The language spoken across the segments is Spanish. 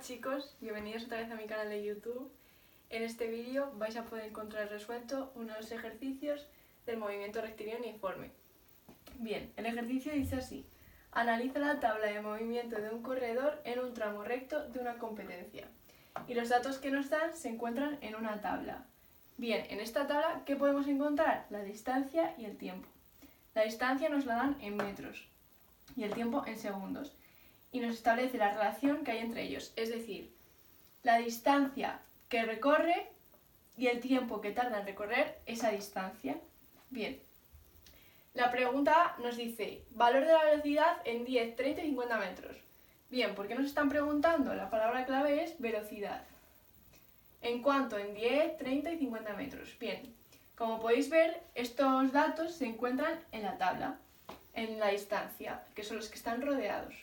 chicos, bienvenidos otra vez a mi canal de YouTube. En este vídeo vais a poder encontrar resuelto unos ejercicios del movimiento rectilíneo uniforme. Bien, el ejercicio dice así: analiza la tabla de movimiento de un corredor en un tramo recto de una competencia. Y los datos que nos dan se encuentran en una tabla. Bien, en esta tabla, ¿qué podemos encontrar? La distancia y el tiempo. La distancia nos la dan en metros y el tiempo en segundos. Y nos establece la relación que hay entre ellos, es decir, la distancia que recorre y el tiempo que tarda en recorrer esa distancia. Bien, la pregunta nos dice valor de la velocidad en 10, 30 y 50 metros. Bien, ¿por qué nos están preguntando? La palabra clave es velocidad. ¿En cuánto? En 10, 30 y 50 metros. Bien, como podéis ver, estos datos se encuentran en la tabla, en la distancia, que son los que están rodeados.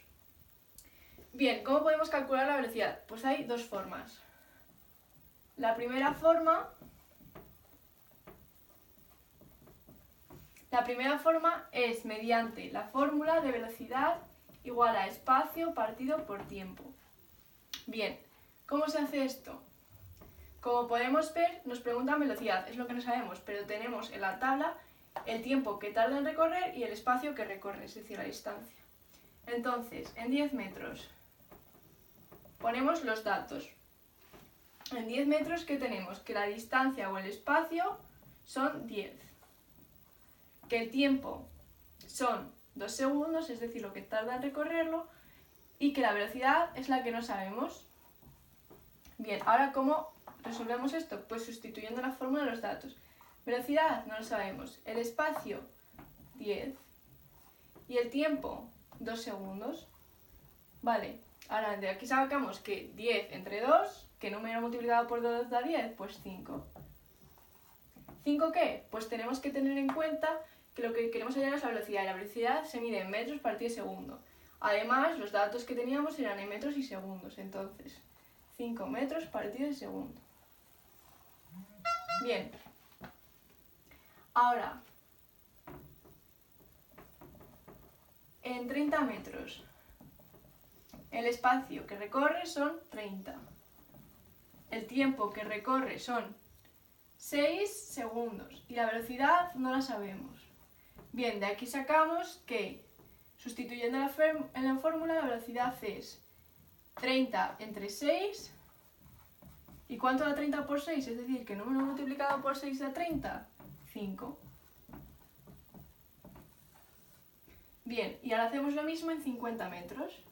Bien, ¿cómo podemos calcular la velocidad? Pues hay dos formas. La primera forma es mediante la fórmula de velocidad igual a espacio partido por tiempo. Bien, ¿cómo se hace esto? Como podemos ver, nos preguntan velocidad, es lo que no sabemos, pero tenemos en la tabla el tiempo que tarda en recorrer y el espacio que recorre, es decir, la distancia. Entonces, en 10 metros ponemos los datos. En 10 metros, ¿qué tenemos? Que la distancia o el espacio son 10. Que el tiempo son 2 segundos, es decir, lo que tarda en recorrerlo. Y que la velocidad es la que no sabemos. Bien, ahora ¿cómo resolvemos esto? Pues sustituyendo la fórmula de los datos. Velocidad no lo sabemos. El espacio, 10. Y el tiempo, 2 segundos. Vale, ahora de aquí sacamos que 10 entre 2, ¿qué número multiplicado por 2 da 10? Pues 5. ¿5 qué? Pues tenemos que tener en cuenta que lo que queremos hallar es la velocidad. Y la velocidad se mide en metros partido de segundo. Además, los datos que teníamos eran en metros y segundos. Entonces, 5 metros partido de segundo. Bien. Ahora, en 30 metros, el espacio que recorre son 30. El tiempo que recorre son 6 segundos. Y la velocidad no la sabemos. Bien, de aquí sacamos que, sustituyendo en la fórmula, la velocidad es 30 entre 6. ¿Y cuánto da 30 por 6? Es decir, ¿qué número multiplicado por 6 da 30? 5. Bien, y ahora hacemos lo mismo en 50 metros.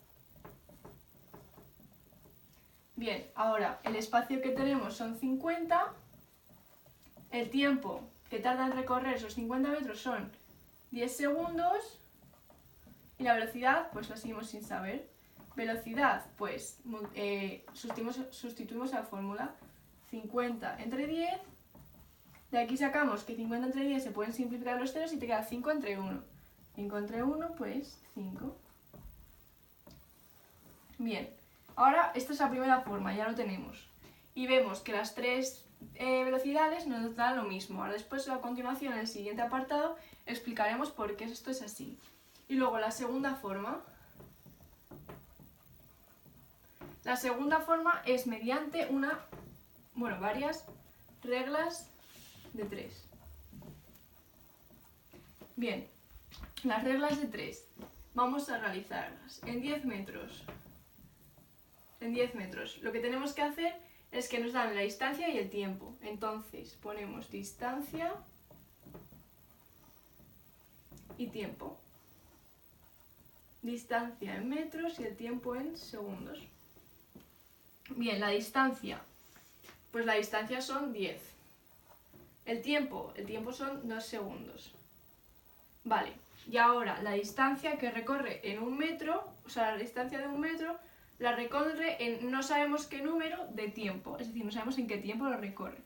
Bien, ahora el espacio que tenemos son 50. El tiempo que tarda en recorrer esos 50 metros son 10 segundos. Y la velocidad, pues la seguimos sin saber. Velocidad, pues sustituimos la fórmula 50 entre 10. De aquí sacamos que 50 entre 10 se pueden simplificar los ceros y te queda 5 entre 1. 5 entre 1, pues 5. Bien, ahora esta es la primera forma, ya lo tenemos. Y vemos que las tres velocidades nos dan lo mismo. Ahora después, a continuación, en el siguiente apartado, explicaremos por qué esto es así. Y luego la segunda forma. La segunda forma es mediante varias reglas de 3. Bien, las reglas de 3 vamos a realizarlas en 10 metros. En 10 metros. Lo que tenemos que hacer es que nos dan la distancia y el tiempo. Entonces ponemos distancia y tiempo. Distancia en metros y el tiempo en segundos. Bien, la distancia. Pues la distancia son 10. El tiempo son 2 segundos. Vale, y ahora la distancia que recorre en un metro, o sea, la distancia de un metro, la recorre en no sabemos qué número de tiempo, es decir, no sabemos en qué tiempo lo recorre.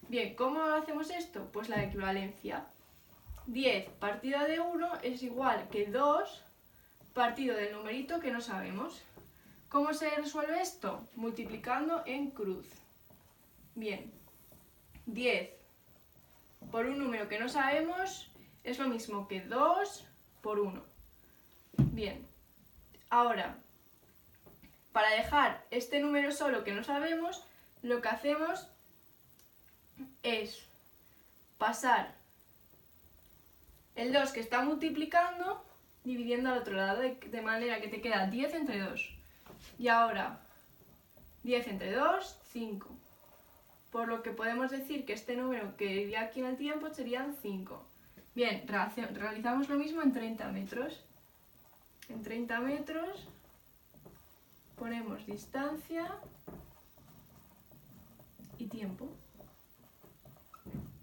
Bien, ¿cómo hacemos esto? Pues la equivalencia. 10 partido de 1 es igual que 2 partido del numerito que no sabemos. ¿Cómo se resuelve esto? Multiplicando en cruz. Bien, 10 por un número que no sabemos es lo mismo que 2 por 1. Bien, ahora Para dejar este número solo que no sabemos, lo que hacemos es pasar el 2 que está multiplicando, dividiendo al otro lado, de manera que te queda 10 entre 2. Y ahora, 10 entre 2, 5. Por lo que podemos decir que este número que iría aquí en el tiempo serían 5. Bien, realizamos lo mismo en 30 metros. En 30 metros ponemos distancia y tiempo.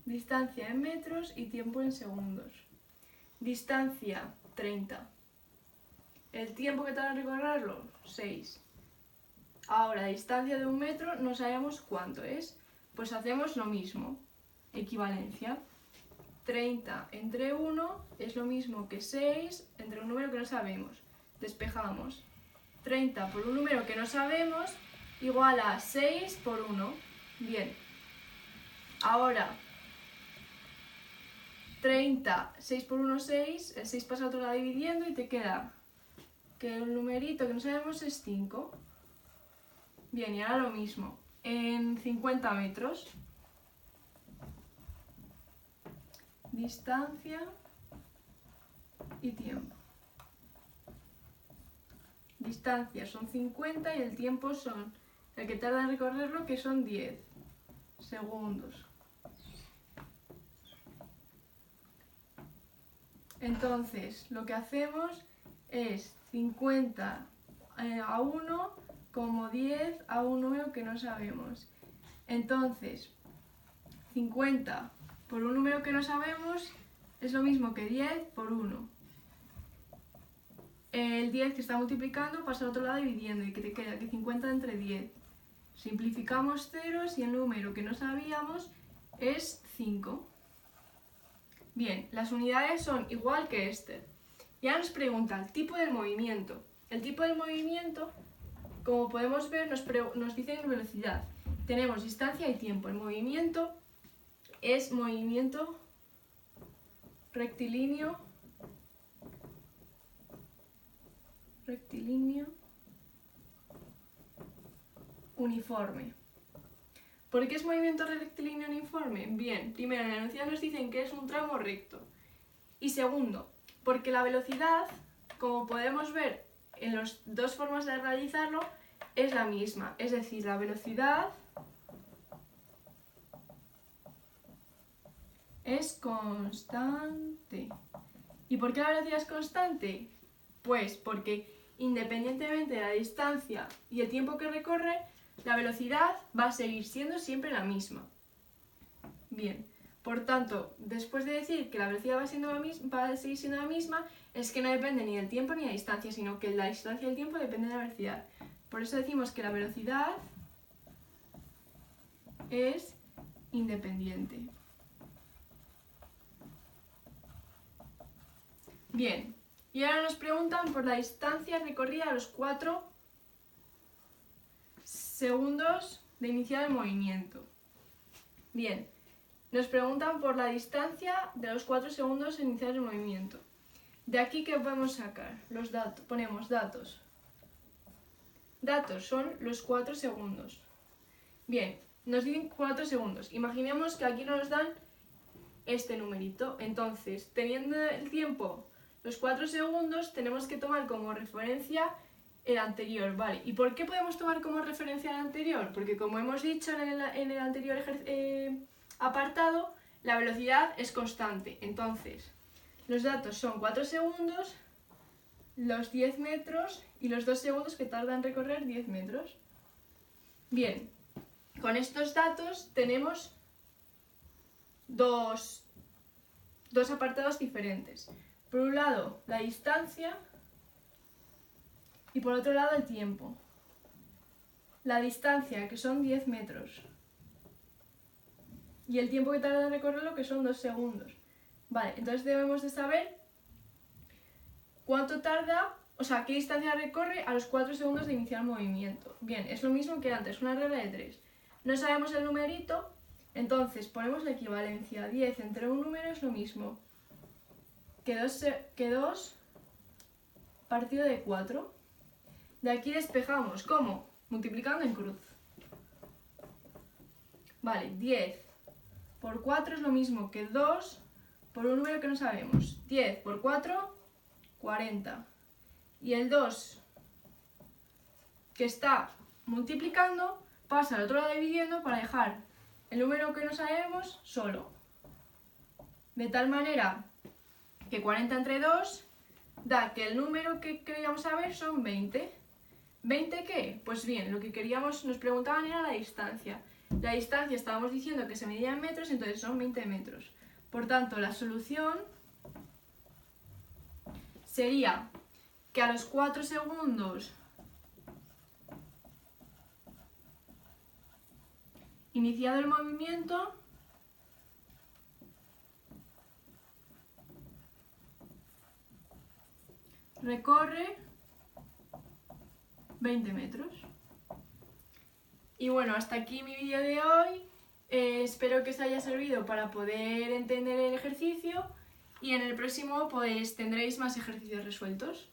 Distancia en metros y tiempo en segundos. Distancia, 30. El tiempo que tarda en recorrerlo, 6. Ahora, distancia de 1 metro no sabemos cuánto es. Pues hacemos lo mismo. Equivalencia. 30 entre 1 es lo mismo que 6 entre un número que no sabemos. Despejamos. 30 por un número que no sabemos igual a 6 por 1. Bien. Ahora, 30, 6 por 1, 6. El 6 pasa a otro lado dividiendo y te queda que el numerito que no sabemos es 5. Bien, y ahora lo mismo. En 50 metros. Distancia y tiempo. Distancia son 50 y el tiempo son el que tarda en recorrerlo, que son 10 segundos. Entonces, lo que hacemos es 50 a 1 como 10 a un número que no sabemos. Entonces, 50 por un número que no sabemos es lo mismo que 10 por 1. El 10 que está multiplicando pasa al otro lado dividiendo y que te queda que 50 entre 10. Simplificamos ceros y el número que no sabíamos es 5. Bien, las unidades son igual que este. Y ahora nos pregunta el tipo del movimiento. El tipo del movimiento, como podemos ver, nos dice en velocidad. Tenemos distancia y tiempo. El movimiento es movimiento rectilíneo uniforme. ¿Por qué es movimiento rectilíneo uniforme? Bien, primero, en la enunciado nos dicen que es un tramo recto. Y segundo, porque la velocidad, como podemos ver en las dos formas de realizarlo, es la misma. Es decir, la velocidad es constante. ¿Y por qué la velocidad es constante? Pues porque independientemente de la distancia y el tiempo que recorre, la velocidad va a seguir siendo siempre la misma. Bien, por tanto, después de decir que la velocidad va a seguir siendo la misma, es que no depende ni del tiempo ni de la distancia, sino que la distancia y el tiempo dependen de la velocidad. Por eso decimos que la velocidad es independiente. Bien, y ahora nos preguntan por la distancia recorrida a los 4 segundos de iniciar el movimiento. Bien, nos preguntan por la distancia de los 4 segundos de iniciar el movimiento. De aquí, ¿qué podemos sacar? Los datos. Ponemos datos. Datos son los 4 segundos. Bien, nos dicen 4 segundos. Imaginemos que aquí nos dan este numerito. Entonces, teniendo el tiempo los 4 segundos, tenemos que tomar como referencia el anterior, ¿vale? ¿Y por qué podemos tomar como referencia el anterior? Porque como hemos dicho en el anterior apartado, la velocidad es constante. Entonces, los datos son 4 segundos, los 10 metros y los 2 segundos que tarda en recorrer 10 metros. Bien, con estos datos tenemos dos apartados diferentes. Por un lado, la distancia y por otro lado, el tiempo. La distancia, que son 10 metros. Y el tiempo que tarda en recorrerlo, que son 2 segundos. Vale, entonces debemos de saber cuánto tarda, o sea, qué distancia recorre a los 4 segundos de iniciar el movimiento. Bien, es lo mismo que antes, una regla de 3. No sabemos el numerito, entonces ponemos la equivalencia. 10 entre un número es lo mismo que 2 partido de 4. De aquí despejamos. ¿Cómo? Multiplicando en cruz. Vale, 10 por 4 es lo mismo que 2 por un número que no sabemos. 10 por 4, 40. Y el 2 que está multiplicando pasa al otro lado dividiendo para dejar el número que no sabemos solo. De tal manera que 40 entre 2 da que el número que queríamos saber son 20. ¿20 qué? Pues bien, lo que queríamos, nos preguntaban era la distancia. La distancia estábamos diciendo que se medía en metros, entonces son 20 metros. Por tanto, la solución sería que a los 4 segundos iniciado el movimiento, recorre 20 metros. Y bueno, hasta aquí mi vídeo de hoy. Espero que os haya servido para poder entender el ejercicio y en el próximo pues tendréis más ejercicios resueltos.